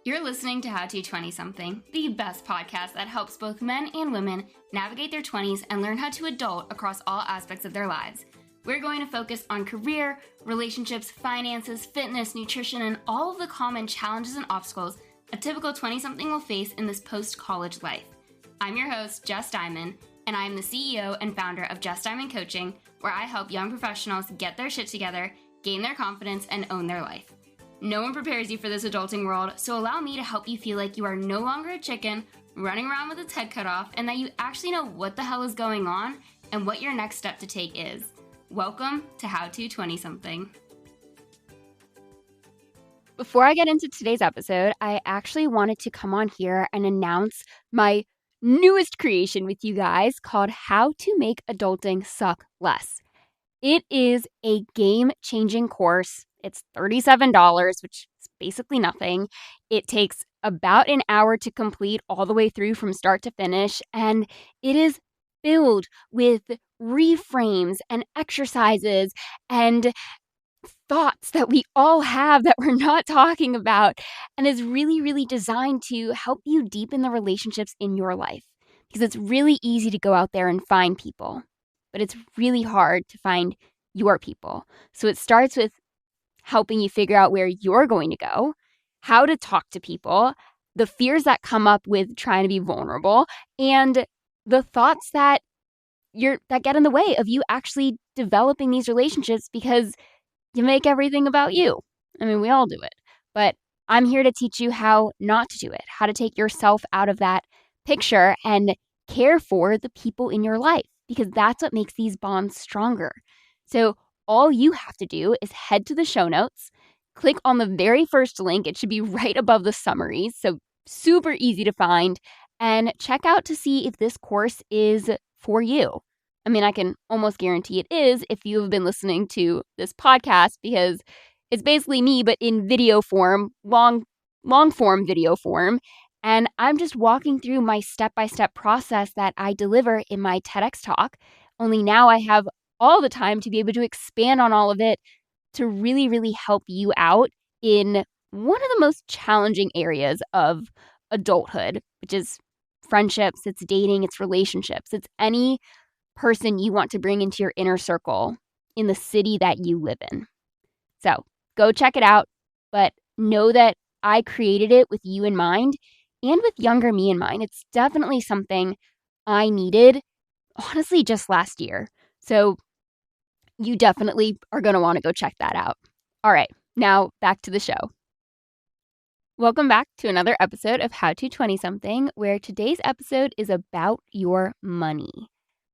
You're listening to How to 20-something, the best podcast that helps both men and women navigate their 20s and learn how to adult across all aspects of their lives. We're going to focus on career, relationships, finances, fitness, nutrition, and all of the common challenges and obstacles a typical 20-something will face in this post-college life. I'm your host, Jess Diamond, and I am the CEO and founder of Jess Diamond Coaching, where I help young professionals get their shit together, gain their confidence, and own their life. No one prepares you for this adulting world, so allow me to help you feel like you are no longer a chicken running around with its head cut off, and that you actually know what the hell is going on and what your next step to take is. Welcome to How to 20-something. Before I get into today's episode, I actually wanted to come on here and announce my newest creation with you guys called How to Make Adulting Suck Less. It is a game-changing course. It's $37, which is basically nothing. It takes about an hour to complete all the way through from start to finish, and it is filled with reframes and exercises and thoughts that we all have that we're not talking about, and is really, really designed to help you deepen the relationships in your life, because it's really easy to go out there and find people, but it's really hard to find your people. So it starts with helping you figure out where you're going to go, how to talk to people, the fears that come up with trying to be vulnerable, and the thoughts that get in the way of you actually developing these relationships, because you make everything about you. I mean, we all do it, but I'm here to teach you how not to do it, how to take yourself out of that picture and care for the people in your life, because that's what makes these bonds stronger. So all you have to do is head to the show notes, click on the very first link. It should be right above the summaries, so super easy to find, and check out to see if this course is for you. I mean, I can almost guarantee it is if you have been listening to this podcast, because it's basically me, but in video form, long form video form. And I'm just walking through my step-by-step process that I deliver in my TEDx talk. Only now I have all the time to be able to expand on all of it to really, really help you out in one of the most challenging areas of adulthood, which is friendships, it's dating, it's relationships, it's any person you want to bring into your inner circle in the city that you live in. So go check it out, but know that I created it with you in mind and with younger me in mind. It's definitely something I needed, honestly, just last year. So you definitely are going to want to go check that out. All right, now back to the show. Welcome back to another episode of How to 20-something, where today's episode is about your money.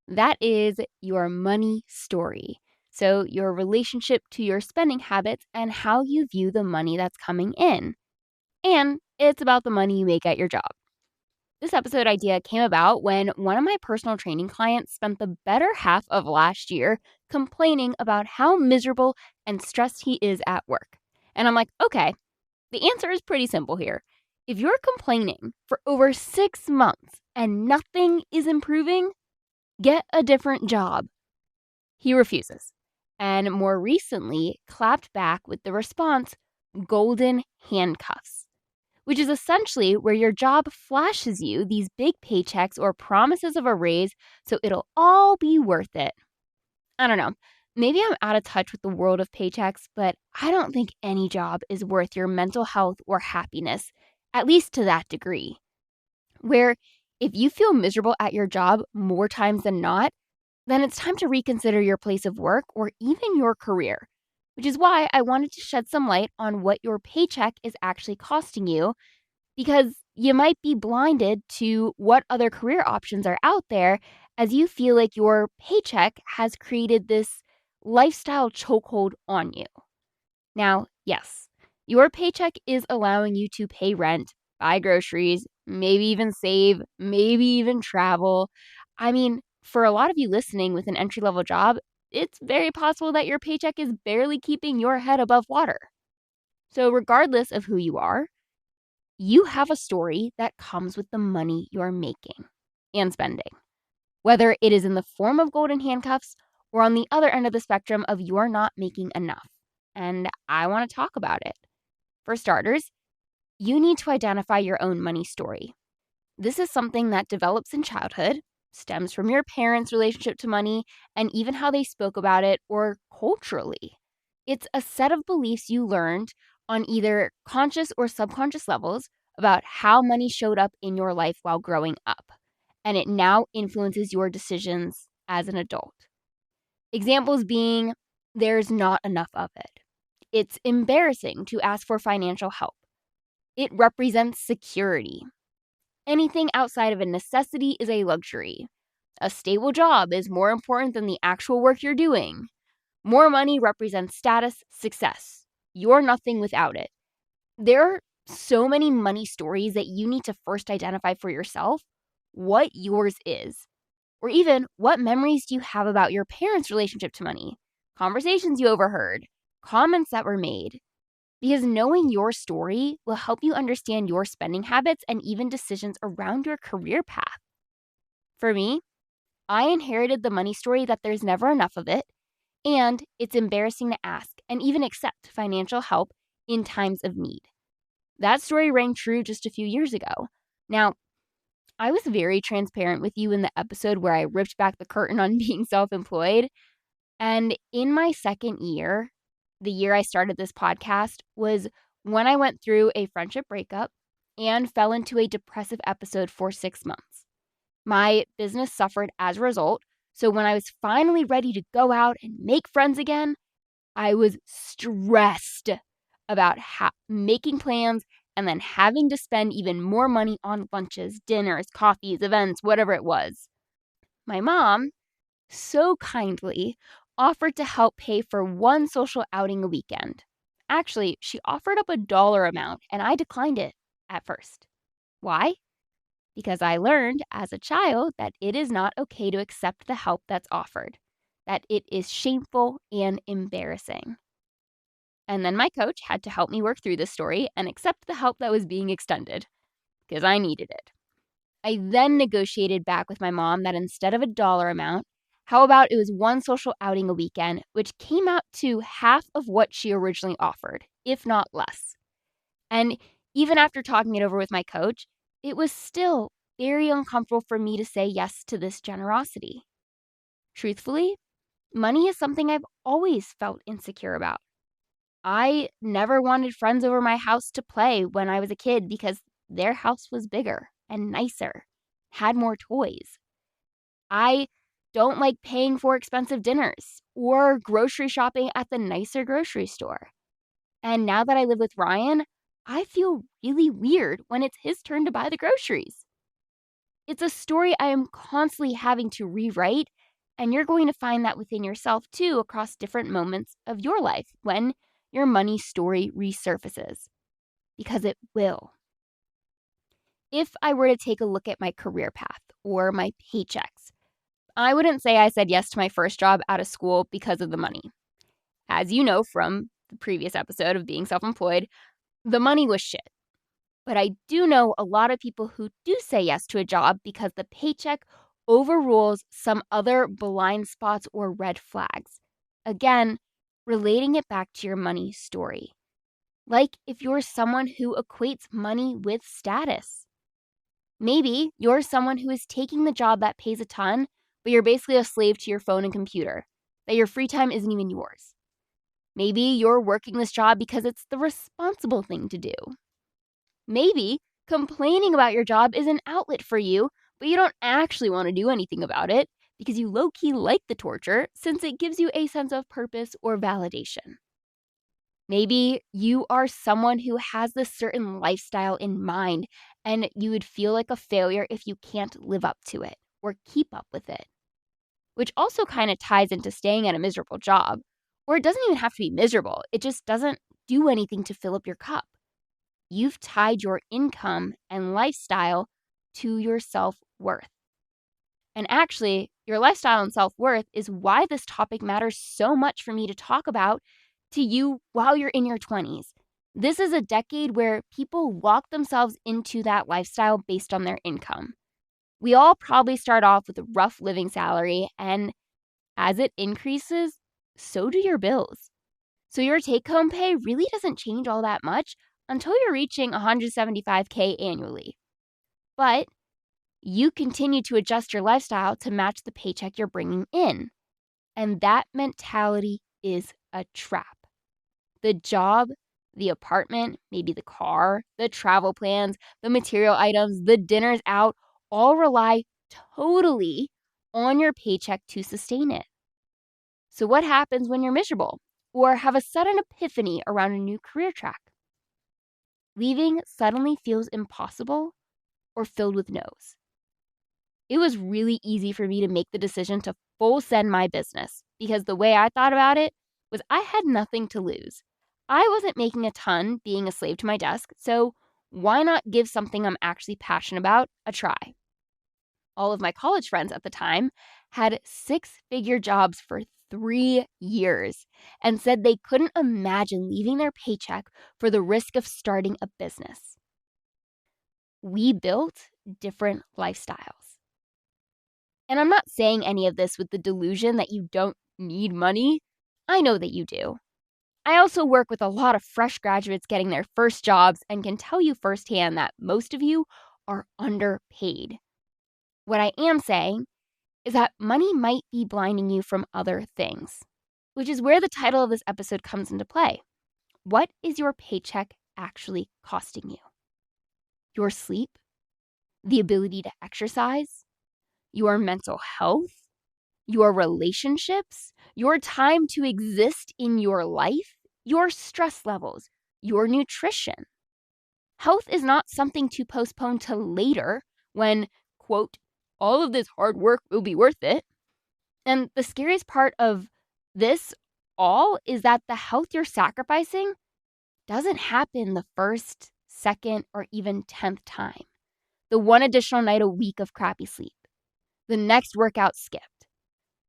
That is your money story. So your relationship to your spending habits and how you view the money that's coming in. And it's about the money you make at your job. This episode idea came about when one of my personal training clients spent the better half of last year complaining about how miserable and stressed he is at work. And I'm like, okay, the answer is pretty simple here. If you're complaining for over 6 months and nothing is improving, get a different job. He refuses, and more recently clapped back with the response, golden handcuffs, which is essentially where your job flashes you these big paychecks or promises of a raise, so it'll all be worth it. I don't know. Maybe I'm out of touch with the world of paychecks, but I don't think any job is worth your mental health or happiness, at least to that degree. Where if you feel miserable at your job more times than not, then it's time to reconsider your place of work or even your career, which is why I wanted to shed some light on what your paycheck is actually costing you, because you might be blinded to what other career options are out there as you feel like your paycheck has created this lifestyle chokehold on you. Now, yes, your paycheck is allowing you to pay rent, buy groceries, maybe even save, maybe even travel. I mean, for a lot of you listening with an entry-level job, it's very possible that your paycheck is barely keeping your head above water. So regardless of who you are, you have a story that comes with the money you're making and spending, whether it is in the form of golden handcuffs or on the other end of the spectrum of you're not making enough. And I want to talk about it. For starters, you need to identify your own money story. This is something that develops in childhood, stems from your parents' relationship to money, and even how they spoke about it or culturally. It's a set of beliefs you learned on either conscious or subconscious levels about how money showed up in your life while growing up, and it now influences your decisions as an adult. Examples being, there's not enough of it. It's embarrassing to ask for financial help. It represents security. Anything outside of a necessity is a luxury. A stable job is more important than the actual work you're doing. More money represents status, success. You're nothing without it. There are so many money stories that you need to first identify for yourself what yours is. Or even, what memories do you have about your parents' relationship to money? Conversations you overheard? Comments that were made? Because knowing your story will help you understand your spending habits and even decisions around your career path. For me, I inherited the money story that there's never enough of it, and it's embarrassing to ask and even accept financial help in times of need. That story rang true just a few years ago. Now, I was very transparent with you in the episode where I ripped back the curtain on being self-employed. And in my second year, the year I started this podcast, was when I went through a friendship breakup and fell into a depressive episode for 6 months. My business suffered as a result. So when I was finally ready to go out and make friends again, I was stressed about making plans and then having to spend even more money on lunches, dinners, coffees, events, whatever it was. My mom so kindly offered to help pay for one social outing a weekend. Actually, she offered up a dollar amount, and I declined it at first. Why? Because I learned as a child that it is not okay to accept the help that's offered, that it is shameful and embarrassing. And then my coach had to help me work through this story and accept the help that was being extended, because I needed it. I then negotiated back with my mom that instead of a dollar amount, how about it was one social outing a weekend, which came out to half of what she originally offered, if not less. And even after talking it over with my coach, it was still very uncomfortable for me to say yes to this generosity. Truthfully, money is something I've always felt insecure about. I never wanted friends over my house to play when I was a kid because their house was bigger and nicer, had more toys. I don't like paying for expensive dinners or grocery shopping at the nicer grocery store. And now that I live with Ryan, I feel really weird when it's his turn to buy the groceries. It's a story I am constantly having to rewrite, and you're going to find that within yourself too across different moments of your life when your money story resurfaces. Because it will. If I were to take a look at my career path or my paychecks, I wouldn't say I said yes to my first job out of school because of the money. As you know from the previous episode of being self-employed, the money was shit. But I do know a lot of people who do say yes to a job because the paycheck overrules some other blind spots or red flags. Again, relating it back to your money story. Like if you're someone who equates money with status. Maybe you're someone who is taking the job that pays a ton, but you're basically a slave to your phone and computer, that your free time isn't even yours. Maybe you're working this job because it's the responsible thing to do. Maybe complaining about your job is an outlet for you, but you don't actually want to do anything about it because you low-key like the torture since it gives you a sense of purpose or validation. Maybe you are someone who has this certain lifestyle in mind and you would feel like a failure if you can't live up to it or keep up with it, which also kind of ties into staying at a miserable job. Or it doesn't even have to be miserable. It just doesn't do anything to fill up your cup. You've tied your income and lifestyle to your self-worth. And actually, your lifestyle and self-worth is why this topic matters so much for me to talk about to you while you're in your 20s. This is a decade where people walk themselves into that lifestyle based on their income. We all probably start off with a rough living salary, and as it increases, so do your bills. So your take-home pay really doesn't change all that much until you're reaching 175K annually. But you continue to adjust your lifestyle to match the paycheck you're bringing in. And that mentality is a trap. The job, the apartment, maybe the car, the travel plans, the material items, the dinners out, all rely totally on your paycheck to sustain it. So what happens when you're miserable or have a sudden epiphany around a new career track? Leaving suddenly feels impossible or filled with no's. It was really easy for me to make the decision to full send my business because the way I thought about it was I had nothing to lose. I wasn't making a ton being a slave to my desk, so why not give something I'm actually passionate about a try? All of my college friends at the time had six-figure jobs for 3 years and said they couldn't imagine leaving their paycheck for the risk of starting a business. We built different lifestyles. And I'm not saying any of this with the delusion that you don't need money. I know that you do. I also work with a lot of fresh graduates getting their first jobs and can tell you firsthand that most of you are underpaid. What I am saying is that money might be blinding you from other things, which is where the title of this episode comes into play. What is your paycheck actually costing you? Your sleep? The ability to exercise? Your mental health? Your relationships? Your time to exist in your life? Your stress levels? Your nutrition? Health is not something to postpone to later when, quote, all of this hard work will be worth it. And the scariest part of this all is that the health you're sacrificing doesn't happen the first, second, or even 10th time. The one additional night a week of crappy sleep. The next workout skipped.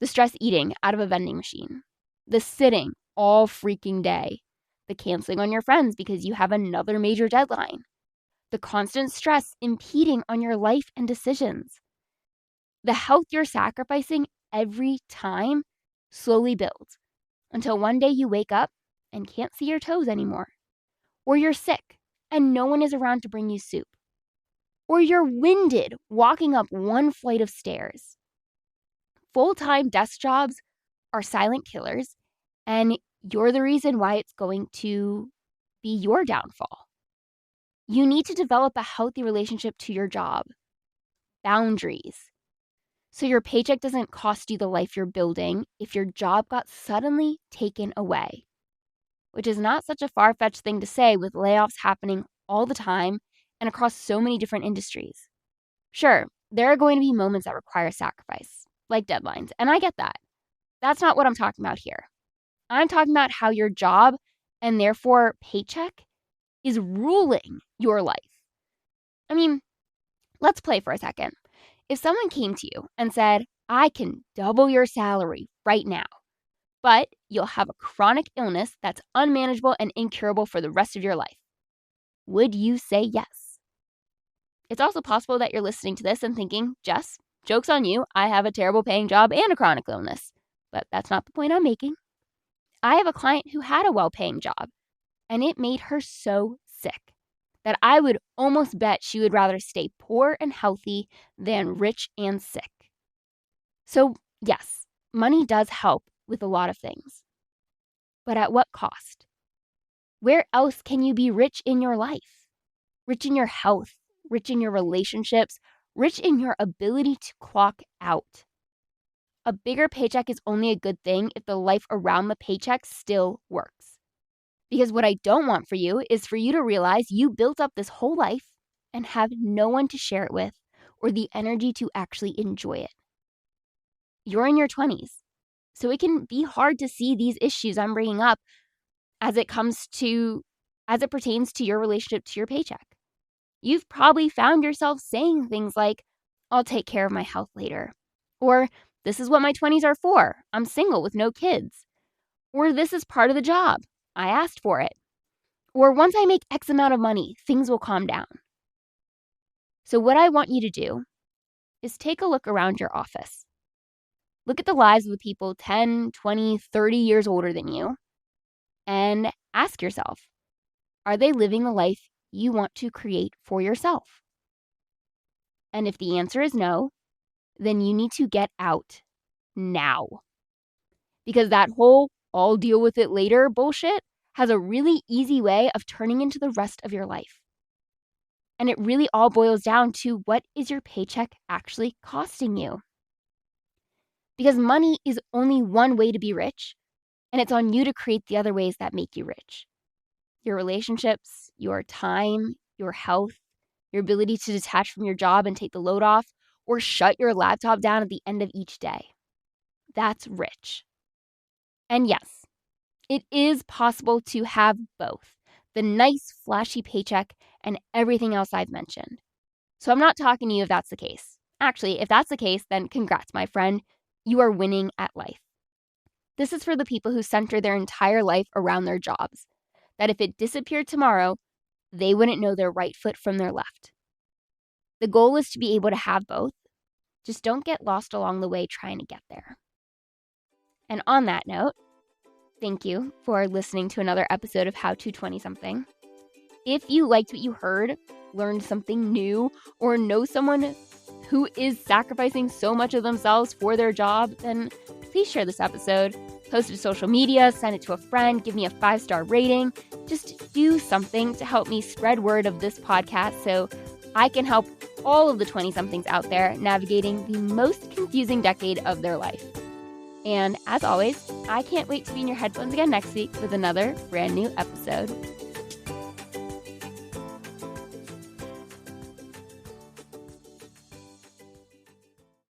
The stress eating out of a vending machine. The sitting all freaking day. The canceling on your friends because you have another major deadline. The constant stress impeding on your life and decisions. The health you're sacrificing every time slowly builds until one day you wake up and can't see your toes anymore. Or you're sick and no one is around to bring you soup. Or you're winded walking up one flight of stairs. Full-time desk jobs are silent killers, and you're the reason why it's going to be your downfall. You need to develop a healthy relationship to your job. Boundaries. So your paycheck doesn't cost you the life you're building if your job got suddenly taken away. Which is not such a far-fetched thing to say with layoffs happening all the time and across so many different industries. Sure, there are going to be moments that require sacrifice, like deadlines, and I get that. That's not what I'm talking about here. I'm talking about how your job, and therefore paycheck, is ruling your life. I mean, let's play for a second. If someone came to you and said, I can double your salary right now, but you'll have a chronic illness that's unmanageable and incurable for the rest of your life, would you say yes? It's also possible that you're listening to this and thinking, Jess, joke's on you, I have a terrible paying job and a chronic illness. But that's not the point I'm making. I have a client who had a well-paying job, and it made her so sick that I would almost bet she would rather stay poor and healthy than rich and sick. So yes, money does help with a lot of things. But at what cost? Where else can you be rich in your life? Rich in your health, rich in your relationships, rich in your ability to clock out. A bigger paycheck is only a good thing if the life around the paycheck still works. Because what I don't want for you is for you to realize you built up this whole life and have no one to share it with or the energy to actually enjoy it. You're in your 20s, so it can be hard to see these issues I'm bringing up as it pertains to your relationship to your paycheck. You've probably found yourself saying things like, I'll take care of my health later. Or, this is what my 20s are for. I'm single with no kids. Or, this is part of the job. I asked for it. Or, once I make X amount of money, things will calm down. So what I want you to do is take a look around your office. Look at the lives of the people 10, 20, 30 years older than you and ask yourself, Are they living the life you want to create for yourself? And if the answer is no, then you need to get out now. Because that whole "I'll deal with it later" bullshit has a really easy way of turning into the rest of your life. And it really all boils down to, what is your paycheck actually costing you? Because money is only one way to be rich, and it's on you to create the other ways that make you rich. Your relationships, your time, your health, your ability to detach from your job and take the load off, or shut your laptop down at the end of each day. That's rich. And yes, it is possible to have both the nice, flashy paycheck and everything else I've mentioned. So I'm not talking to you if that's the case. Actually, if that's the case, then congrats, my friend. You are winning at life. This is for the people who center their entire life around their jobs, that if it disappeared tomorrow, they wouldn't know their right foot from their left. The goal is to be able to have both. Just don't get lost along the way trying to get there. And on that note, thank you for listening to another episode of How to 20-something. If you liked what you heard, learned something new, or know someone who is sacrificing so much of themselves for their job, then please share this episode. Post it to social media, send it to a friend, give me a 5-star rating. Just do something to help me spread word of this podcast so I can help all of the 20-somethings out there navigating the most confusing decade of their life. And as always, I can't wait to be in your headphones again next week with another brand new episode.